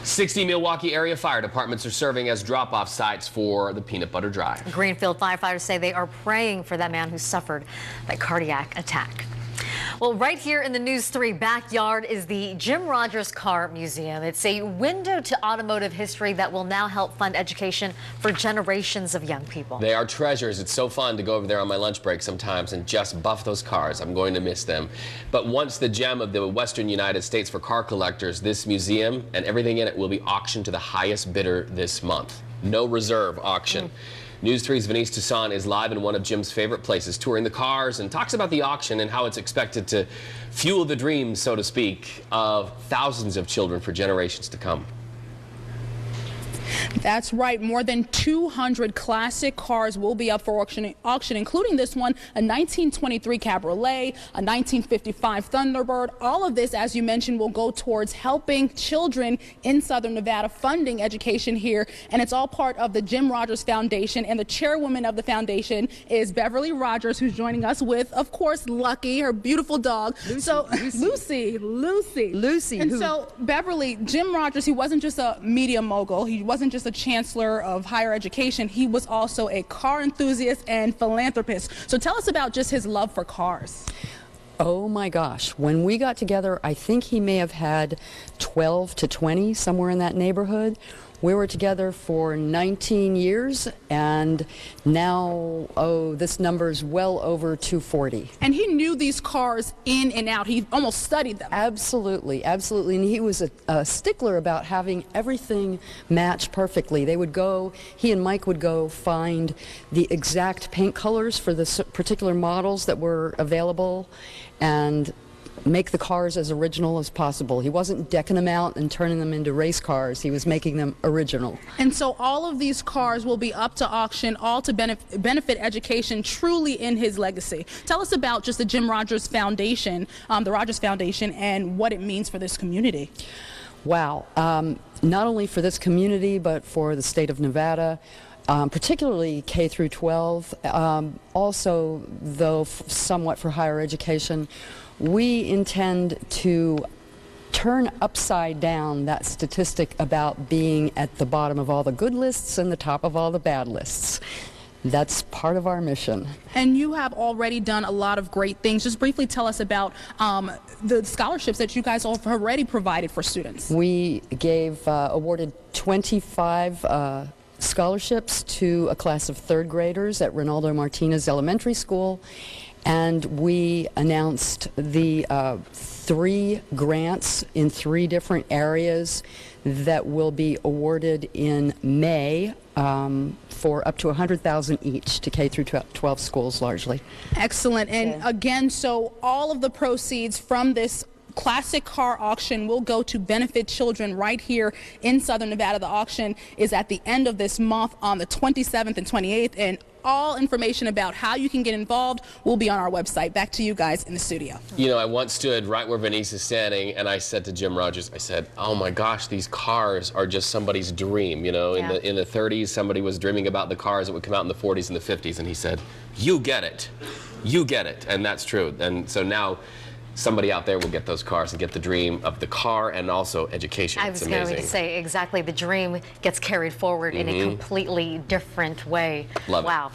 60 Milwaukee area fire departments are serving as drop-off sites for the Peanut Butter Drive. Greenfield firefighters say they are praying for that man who suffered a cardiac attack. Well, right here in the News 3 backyard is the Jim Rogers Car Museum. It's a window to automotive history that will now help fund education for generations of young people. They are treasures. It's so fun to go over there on my lunch break sometimes and just buff those cars. I'm going to miss them. But once the gem of the western United States for car collectors, this museum and everything in it will be auctioned to the highest bidder this month. No reserve auction. News 3's Venice Toussaint is live in one of Jim's favorite places, touring the cars, and talks about the auction and how it's expected to fuel the dreams, so to speak, of thousands of children for generations to come. That's right. More than 200 classic cars will be up for auction, including this one, a 1923 Cabriolet, a 1955 Thunderbird. All of this, as you mentioned, will go towards helping children in Southern Nevada, funding education here. And it's all part of the Jim Rogers Foundation. And the chairwoman of the foundation is Beverly Rogers, who's joining us with, of course, Lucky, her beautiful dog. Lucy. And so, Beverly, Jim Rogers, he wasn't just a media mogul. He wasn't just a chancellor of higher education. He was also a car enthusiast and philanthropist. So tell us about just his love for cars. Oh my gosh, when we got together, I think he may have had 12 to 20, somewhere in that neighborhood. We were together for 19 years, and now, this number's well over 240. And he knew these cars in and out. He almost studied them. Absolutely, absolutely. And he was a stickler about having everything match perfectly. He and Mike would go find the exact paint colors for the particular models that were available and make the cars as original as possible. He wasn't decking them out and turning them into race cars. He was making them original. And so all of these cars will be up to auction, all to benefit education, truly in his legacy. Tell us about just the Jim Rogers Foundation, the Rogers Foundation, and what it means for this community. Wow. Not only for this community, but for the state of Nevada. Particularly K through 12, also, though, somewhat for higher education. We intend to turn upside down that statistic about being at the bottom of all the good lists and the top of all the bad lists. That's part of our mission. And you have already done a lot of great things. Just briefly tell us about the scholarships that you guys have already provided for students. We awarded 25 scholarships to a class of third graders at Ronaldo Martinez Elementary School, and we announced the 3 grants in 3 different areas that will be awarded in May for up to $100,000 each to K through 12 schools largely. Excellent. And again, so all of the proceeds from this classic car auction will go to benefit children right here in Southern Nevada. The auction is at the end of this month on the 27th and 28th, and all information about how you can get involved will be on our website. Back to you guys in the studio. You know, I once stood right where Venice is standing, and I said to Jim Rogers, I said, oh my gosh, these cars are just somebody's dream. You know, in the 30s, somebody was dreaming about the cars that would come out in the 40s and the 50s, and he said, you get it. You get it. And that's true. And so now somebody out there will get those cars and get the dream of the car and also education. I was going to say, exactly, the dream gets carried forward in a completely different way. Love it. Wow.